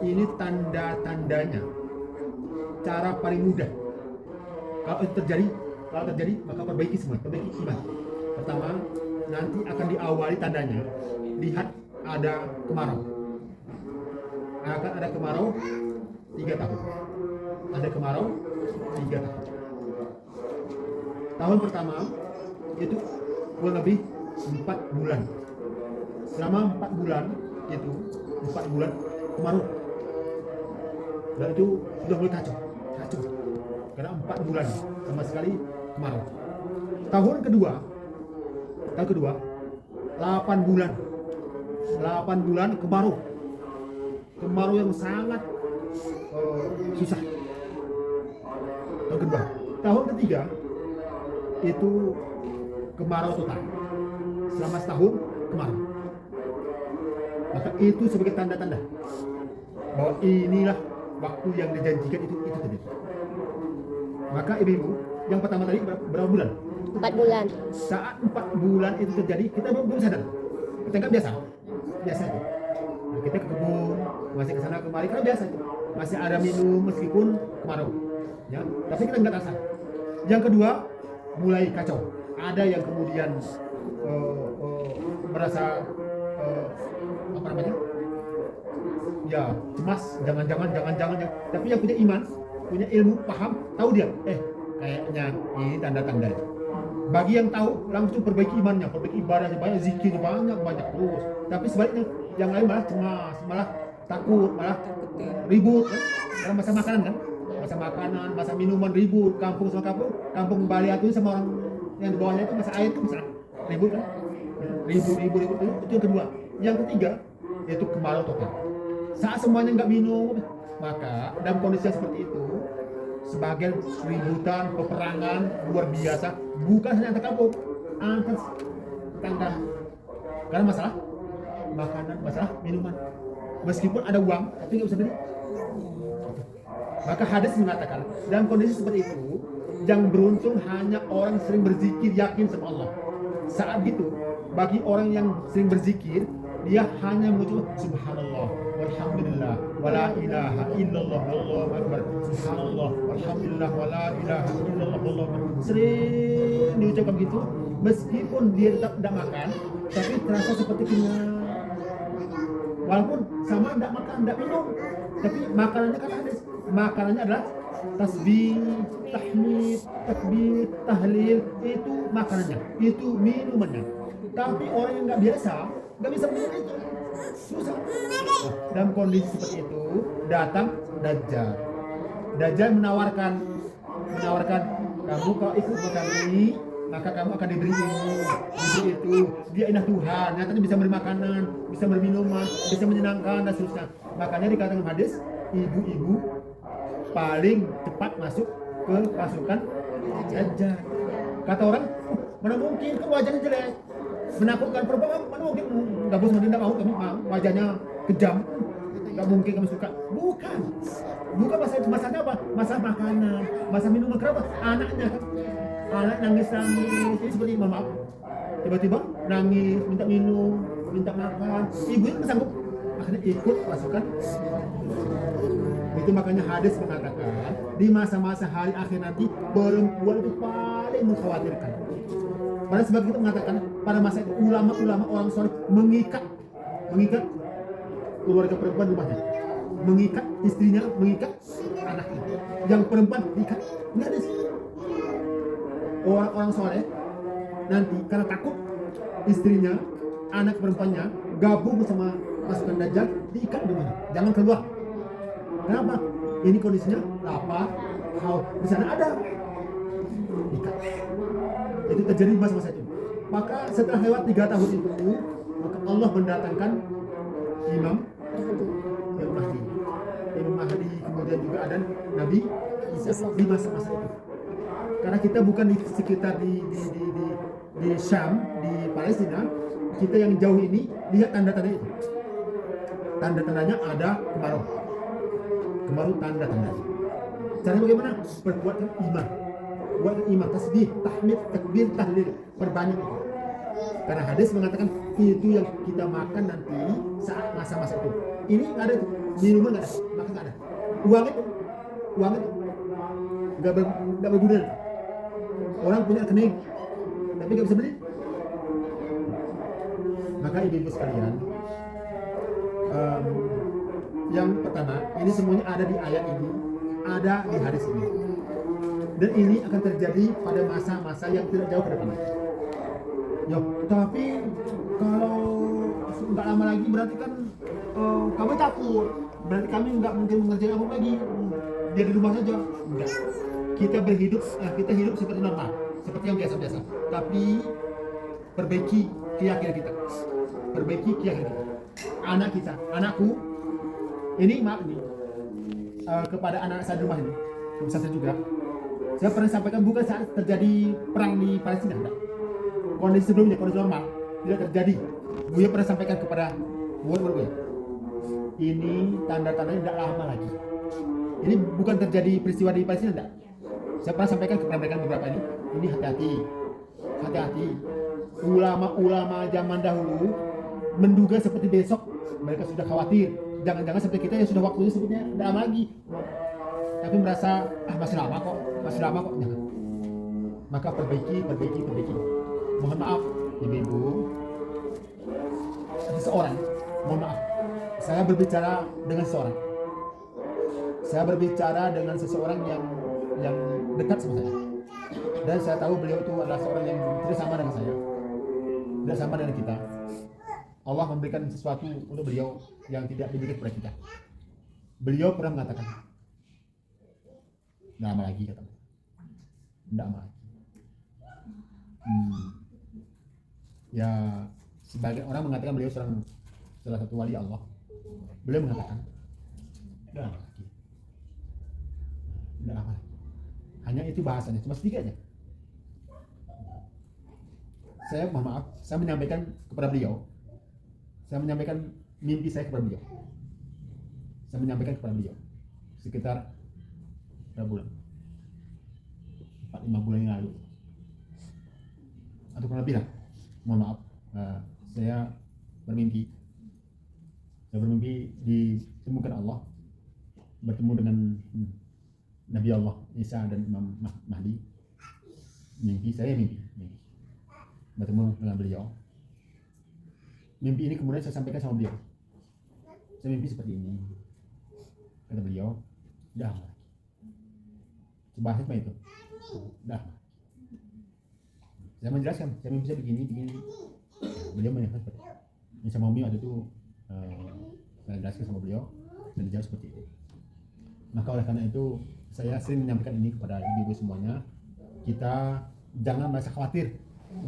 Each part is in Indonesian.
Ini tanda-tandanya. Cara paling mudah. Kalau itu terjadi, maka perbaiki semua, perbaiki iman. Pertama, nanti akan diawali tandanya. Lihat ada kemarau. Akan ada kemarau 3 tahun. Ada kemarau 3 tahun. Tahun pertama itu kurang lebih 4 bulan. Selama 4 bulan itu 4 bulan kemarau. Dan itu sudah mulai kacau. Karena 4 bulan sama sekali kemarau. Tahun kedua 8 bulan. 8 bulan kemarau. Kemarau yang sangat susah. Tahun kedua. Tahun ketiga itu kemarau total. Selama setahun kemarau. Maka itu sebagai tanda-tanda bahwa inilah waktu yang dijanjikan itu terjadi. Maka ibu-ibu, yang pertama tadi berapa bulan? 4 bulan. Saat 4 bulan itu terjadi, kita belum sadar. Kita nggak biasa itu. Nah, kita ke kebun, masih ke sana kemari, kan biasa itu. Masih ada minum meskipun kemarau. Ya, tapi kita nggak terasa. Yang kedua, mulai kacau. Ada yang kemudian merasa apa namanya? Ya, cemas, jangan. Tapi yang punya iman, punya ilmu, paham, tahu dia, kayaknya ini tanda-tanda. Bagi yang tahu, langsung perbaiki imannya, perbaiki ibadahnya, banyak zikir, banyak terus. Tapi sebaliknya, yang lain malah cemas, malah takut, malah ribut kan? Dalam masa makanan kan, masa minuman ribut, kampung sama kampung Bali itu sama orang yang di bawahnya itu masa air itu bisa ribut kan, ribut itu yang kedua. Yang ketiga yaitu kemarau total. Saat semuanya nggak minum, maka dalam kondisi yang seperti itu, sebagian keributan, peperangan luar biasa, bukan hanya antar kampung, antar tetangga. Karena masalah makanan, masalah minuman. Meskipun ada uang, tapi nggak bisa beli. Maka hadis mengatakan, dalam kondisi seperti itu, yang beruntung hanya orang sering berzikir, yakin sama Allah. Saat itu, bagi orang yang sering berzikir, dia hanya mengucap subhanallah walhamdulillah wala ilaha illallah wallahu akbar, subhanallah walhamdulillah wala ilaha illallah wallahu akbar. Sering diucapkan begitu, meskipun dia tetap tidak makan, tapi terasa seperti kenyang. Walaupun sama tidak makan, tidak minum, tapi makanannya kan hadis. Makanannya adalah tasbih, tahmid, takbir, tahlil, itu makanannya, itu minumannya. Tapi orang yang nggak biasa, nggak bisa minum itu, susah. Dalam kondisi seperti itu, datang Dajjal. Dajjal menawarkan kamu kalau ikut kami, maka kamu akan diberi ilmu, diberi itu. Dia indah Tuhan, nyatanya bisa beri makanan, bisa beri minuman, bisa menyenangkan dan seterusnya. Makanya dikatakan hadis, ibu-ibu paling cepat masuk ke pasukan Dajjal. Kata orang, mana mungkin, kan wajahnya jelek, menakutkan perempuan, mana mungkin, nggak bos tidak mau, kami wajahnya kejam, nggak mungkin kami suka. Bukan masalahnya apa? Masalah makanan, masalah minuman. Kenapa? Anaknya kan, anak nangis, itu seperti maaf, tiba-tiba nangis, minta minum, minta makan, ibunya nggak sanggup, akhirnya ikut pasukan. Itu makanya hadis mengatakan di masa-masa hari akhir nanti perempuan itu paling mengkhawatirkan. Pada sebab itu mengatakan pada masa itu ulama-ulama orang soleh mengikat keluarga perempuan di rumahnya, mengikat istrinya, mengikat anaknya. Yang perempuan diikat. Ini ada sih. Orang-orang soleh nanti karena takut istrinya, anak perempuannya gabung bersama pasukan Dajjal, diikat di mana? Jangan keluar. Kenapa? Ini kondisinya lapar, haus. Di sana ada ikat. Itu terjadi masa-masa itu. Maka setelah lewat 3 tahun itu, maka Allah mendatangkan Imam Mahdi, kemudian juga ada Nabi Isa di masa-masa itu. Karena kita bukan di sekitar di Syam, di Palestina, kita yang jauh ini lihat tanda-tanda itu. Tanda-tandanya ada kemarau, tanda-tanda. Caranya bagaimana? Perbuatkan iman, buatkan iman, tasbih, tahmid, takbir, tahlil, perbanyak itu. Karena hadis mengatakan itu yang kita makan nanti saat masa-masa itu. Ini ada minuman nggak ada, makan nggak ada. Uang itu nggak berguna. Orang punya rekening, tapi nggak bisa beli. Maka ibu-ibu sekalian, yang pertama, ini semuanya ada di ayat ini, ada di hadis ini, dan ini akan terjadi pada masa-masa yang tidak jauh ke depan. Yo, tapi kalau nggak lama lagi berarti kan kami takut, berarti kami nggak mungkin mengerjakan apa lagi, dia di rumah saja. Enggak. Kita hidup seperti normal, seperti yang biasa-biasa. Tapi perbaiki keyakinan kita, anak kita, anakku. Ini maaf nih kepada anak saya di rumah ini, bisa saya juga. Saya pernah sampaikan bukan saat terjadi perang di Palestina, enggak. Kondisi sebelumnya, kondisi normal tidak terjadi. Buya pernah sampaikan kepada Buya, ini tanda-tandanya tidak lama lagi. Ini bukan terjadi peristiwa di Palestina, enggak. Saya pernah sampaikan kepada mereka beberapa ini hati-hati. Ulama-ulama zaman dahulu menduga seperti besok, mereka sudah khawatir. Jangan-jangan seperti kita yang sudah waktunya sebetulnya tidak lama lagi, tapi merasa masih lama kok. Jangan. Maka perbaiki. Mohon maaf, ibu-ibu, seseorang. Mohon maaf, saya berbicara dengan seseorang yang dekat sama saya, dan saya tahu beliau itu adalah seorang yang tidak sama dengan saya, tidak sama dengan kita. Allah memberikan sesuatu untuk beliau yang tidak dimiliki kepada kita. Beliau pernah mengatakan, tidak lama lagi, kata beliau. Tidak lama lagi. Ya, sebagai orang mengatakan beliau salah satu wali Allah. Beliau mengatakan, tidak lama lagi. Tidak lama lagi. Hanya itu bahasanya, cuma sedikit aja. Saya mohon maaf, saya menyampaikan kepada beliau. Saya menyampaikan mimpi saya kepada beliau. Sekitar berapa bulan? 4-5 bulan yang lalu. Atau kurang lebih lah. Mohon maaf. Saya bermimpi ditemukan Allah, bertemu dengan Nabi Allah Isa dan Imam Mahdi. Saya mimpi bertemu dengan beliau. Mimpi ini kemudian saya sampaikan sama beliau. Saya mimpi seperti ini. Kata beliau, dah lagi. Bahasa apa itu? Dah. Saya menjelaskan, saya mimpi saya begini. Beliau menjelaskan seperti itu. Ini sama Umi waktu itu saya jelaskan sama beliau dan dijawab seperti itu. Maka oleh karena itu saya sering menyampaikan ini kepada ibu-ibu semuanya. Kita jangan merasa khawatir,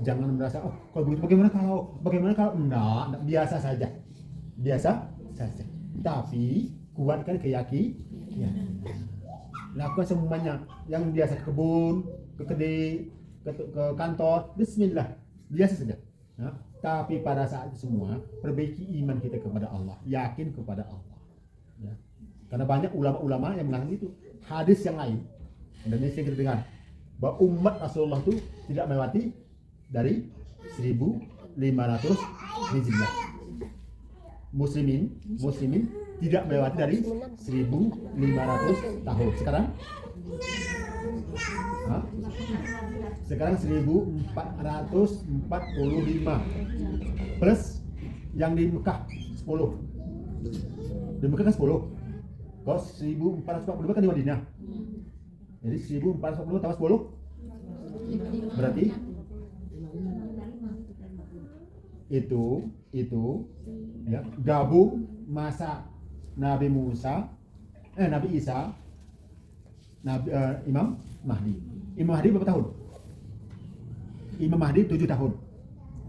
jangan merasa kalau begitu bagaimana kalau enggak, biasa saja. Tapi kuatkan keyakinan. Lakukan semuanya, yang biasa ke kebun, ke kedai, ke kantor, bismillah, biasa saja. Nah, tapi pada saat itu semua perbaiki iman kita kepada Allah, yakin kepada Allah. Ya. Karena banyak ulama-ulama yang mengatakan itu. Hadis yang lain, dan ini yang kita dengar, bahwa umat Rasulullah itu tidak melewati dari 1500 Hijriah. Muslimin tidak melewati dari 1500 tahun. Sekarang 1445 plus yang di Mekah 10. Di Mekah kan 10. Kalau 1445 kan di Madinah. Jadi 1445 tambah 10 berarti itu ya, gabung masa Nabi Isa, Imam Mahdi. Imam Mahdi berapa tahun? Imam Mahdi 7 tahun.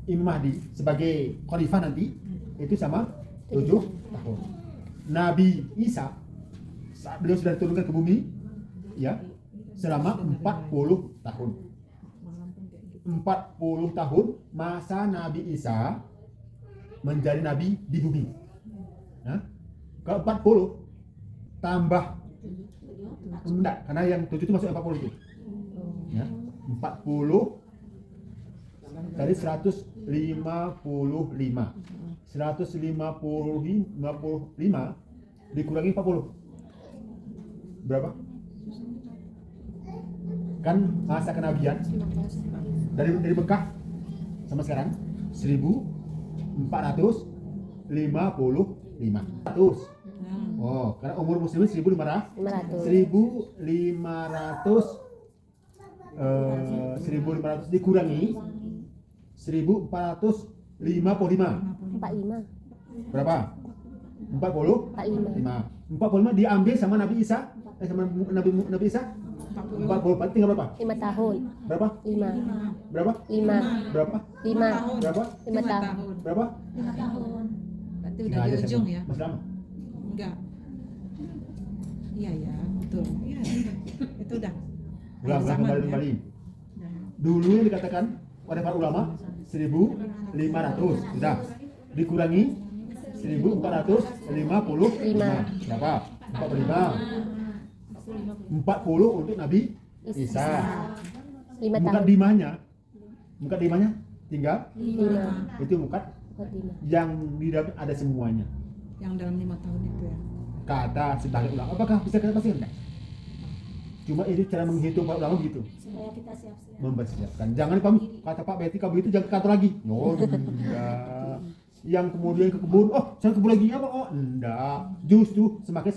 Imam Mahdi sebagai khalifah nanti itu sama 7 tahun. Nabi Isa saat beliau sudah diturunkan ke bumi, ya, selama 40 tahun. 40 tahun masa Nabi Isa menjadi nabi di bumi. Nah, ke 40 tambah enggak, karena yang 7 itu masuk 40 itu. Ya, 40 dari 155. 155 dikurangi 40. Berapa? Kan masa kenabian dari Mekah sama sekarang 1455. 100. Oh, karena umur muslimin 1500 dikurangi 1455. 45. Berapa? 45 diambil sama Nabi Isa, sama Nabi Isa 40, tinggal berapa? 5 tahun. Berapa? 5. Berapa? 5. Berapa? 5. Berapa? 5 tahun. Berapa? 5 tahun. Berarti udah Nggak di ada ujung sama. ya? Masih lama. Enggak. Iya ya, betul. Iya. Itu udah. Ulang Zaman, ya. kembali. Dulu yang dikatakan oleh para ulama 1500 sudah dikurangi 1455. Berapa? 40 untuk Nabi Isa. 5 Mukat tahun. dimanya tinggal 5. itu mukat 5. yang di dalam ada semuanya. Yang dalam 5 tahun itu ya. Kata sebagai ulama, apakah bisa kita pastikan? Enggak. Cuma ini cara menghitung para ulama begitu. Supaya kita siap-siap. Mempersiapkan. Jangan kamu kata Pak Betty kamu itu jangan ke kantor lagi. Oh, enggak. Yang kemudian ke kebun, oh saya kebun lagi apa? Oh enggak. Justru semakin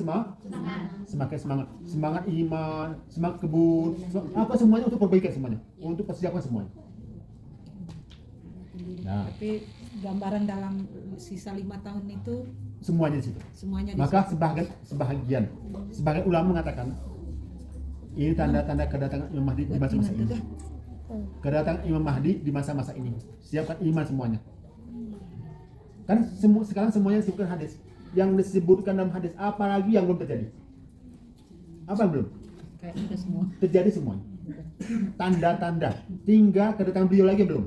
semangat iman, semangat kebun, apa semuanya untuk perbaikan semuanya, untuk persiapan semuanya. Nah, Tapi gambaran dalam sisa 5 tahun itu semuanya di situ. semuanya di Maka sebagian ulama mengatakan ini tanda-tanda kedatangan Imam Mahdi di masa-masa ini. Kedatangan Imam Mahdi di masa-masa ini. Siapkan iman semuanya. Kan sekarang semuanya disebutkan hadis. Yang disebutkan dalam hadis, apalagi yang belum terjadi? Apa yang belum? kayak udah semua. Terjadi semuanya. Tanda-tanda. Tinggal kedatangan beliau lagi belum?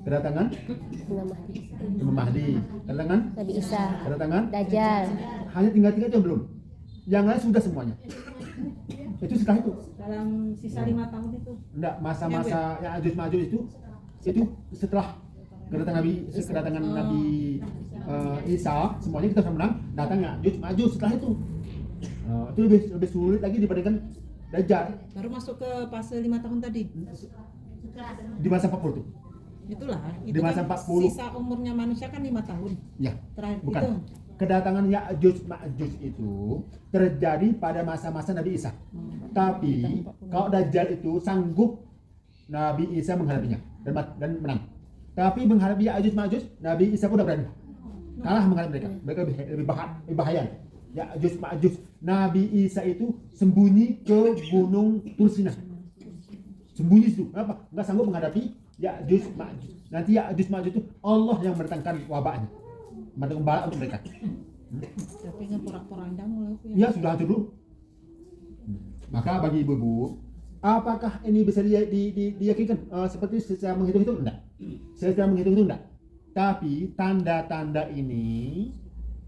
Kedatangan Imam Mahdi. Imam Mahdi. Kedatangan Nabi Isa. kedatangan Dajjal. hanya tinggal 3 aja belum. Yang lain sudah semuanya. Itu setelah itu. Dalam sisa 5 tahun itu. Enggak, masa-masa yang Ya'juj Ma'juj itu setelah kedatangan Nabi Isa, semuanya kita sudah menang, datang Ya'juj Ma'juj setelah itu. Itu lebih sulit lagi dibandingkan Dajjal Baru masuk ke fase 5 tahun tadi. di masa 40 itu. Itulah. Di masa kan 40. Sisa umurnya manusia kan 5 tahun. Ya, Terakhir bukan. itu. Kedatangan Ya'juj Ma'juj itu terjadi pada masa-masa Nabi Isa. Tapi kalau Dajjal itu sanggup Nabi Isa menghadapinya dan menang. Tapi menghadapi Ya'juj Ma'juj, Nabi Isa pun tidak berani. Kalah menghadapi mereka. Mereka lebih bahaya. Ya'juj Ma'juj. Nabi Isa itu sembunyi ke Gunung Tursina. Sembunyi itu. Kenapa? Enggak sanggup menghadapi Ya'juj Ma'juj. Nanti Ya'juj Ma'juj itu Allah yang mendatangkan wabahnya. Mendatangkan bala untuk mereka. Tapi ngeporak-porandang lah. Ya sudah hancur dulu. Maka bagi ibu-ibu, apakah ini bisa diyakinkan seperti secara menghitung-hitung? Enggak. Secara menghitung-hitung enggak. Tapi tanda-tanda ini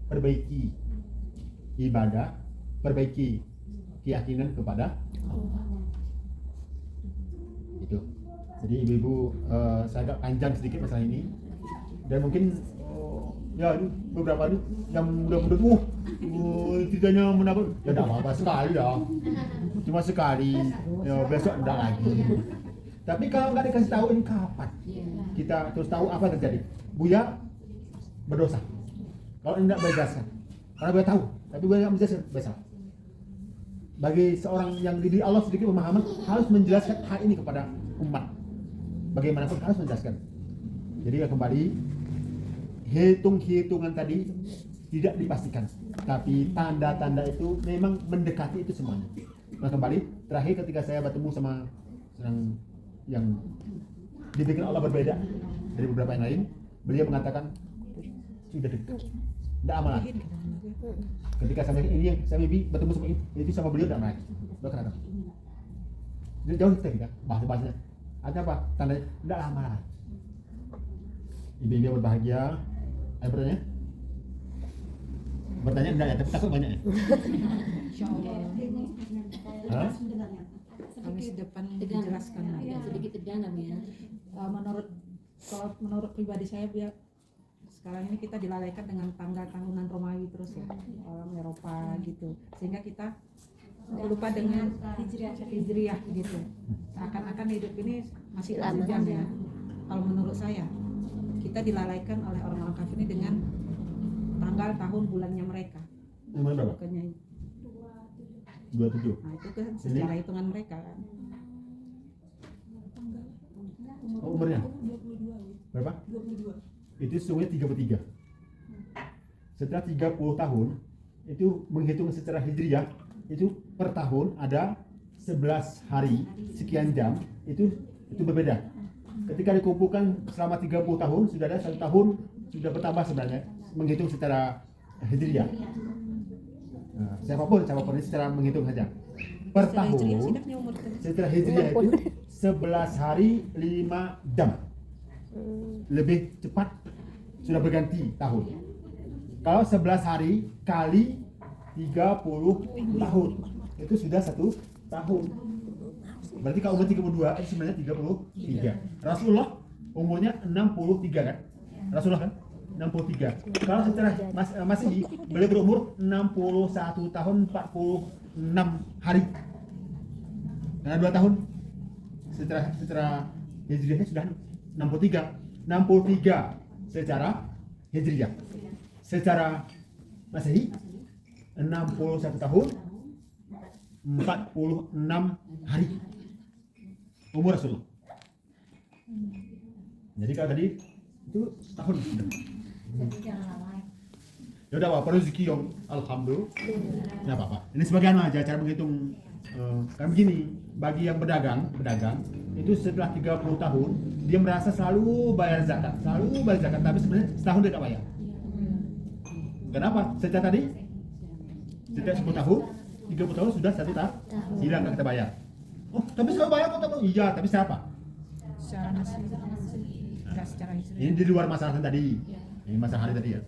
perbaiki ibadah, perbaiki keyakinan kepada itu. Jadi ibu-ibu, saya agak panjang sedikit masalah ini dan mungkin ya ini beberapa ini yang mudah-mudahan ceritanya menakut ya tidak apa-apa sekali ya, cuma sekali ya, besok enggak lagi. Tapi kalau nggak dikasih tahu ini kapan kita terus tahu apa yang terjadi? Buya berdosa kalau tidak berjelaskan, karena Buya tahu tapi Buya nggak menjelaskan besar. Bagi seorang yang diri Allah sedikit pemahaman harus menjelaskan hal ini kepada umat, bagaimanapun harus menjelaskan. Jadi ya kembali, hitungan tadi tidak dipastikan, tapi tanda-tanda itu memang mendekati itu semuanya. Nah kembali, terakhir ketika saya bertemu sama yang dibikin Allah berbeda dari beberapa yang lain, beliau mengatakan sudah dekat, tidak aman lagi. Ketika saya ini yang saya mimpi bertemu sama itu sama beliau tidak aman lagi. Beliau kenapa? Jadi jauh kita bahasa-bahasanya. Artinya apa? Tandanya tidak lama lagi. Ibu-ibu berbahagia. Ada bertanya? Bertanya enggak ya, tapi takut banyak ya. Insya Allah. Hah? Kamis depan dijelaskan lagi. Sedikit tegang kami ya. Menurut pribadi saya, biar sekarang ini kita dilalaikan dengan tanggal tahunan Romawi terus ya, orang Eropa gitu, sehingga kita lupa dengan hijriah gitu. Seakan-akan hidup ini masih panjang ya. Kalau menurut saya, kita dilalaikan oleh orang-orang kafir ini dengan tanggal tahun bulannya mereka. Yang mana berapa? Bukannya 27. nah itu kan secara hitungan mereka kan. Oh, umurnya? Berapa? Itu sesungguhnya 33. Setelah 30 tahun, itu menghitung secara hijriah, itu per tahun ada 11 hari, sekian jam, itu berbeda. Ketika dikumpulkan selama 30 tahun, sudah ada 1 tahun, sudah bertambah sebenarnya, menghitung secara hijriah. Nah, siapapun ini secara menghitung saja. Per Secara hijriah, tahun, sidaknya umur kita. setelah hijriah itu 11 hari 5 jam. Lebih cepat sudah berganti tahun. Kalau 11 hari kali 30 tahun itu sudah 1 tahun. Berarti kalau umur 32 itu sebenarnya 33. Rasulullah umurnya 63 kan? Rasulullah kan? 63. Kalau secara Masehi beliau berumur 61 tahun 46 hari. Karena 2 tahun secara hijriahnya sudah 63 secara hijriah. Secara Masehi 61 tahun 46 hari umur Rasulullah. Jadi kalau tadi itu tahun sudah. Ya udah apa rezeki yang alhamdulillah. Enggak apa-apa. Ini sebagian aja cara menghitung kan begini, bagi yang berdagang itu setelah 30 tahun dia merasa selalu bayar zakat, tapi sebenarnya setahun dia tidak bayar. Kenapa? Sejak tadi setiap 10 tahun, 30 tahun sudah 1 tahun hilang nggak kita bayar. Oh, tapi saya bayar kok tahu? Iya, tapi siapa? Secara nasi, enggak secara hijriah. Ini di luar masalah tadi. Ini masalah hari tadi ya.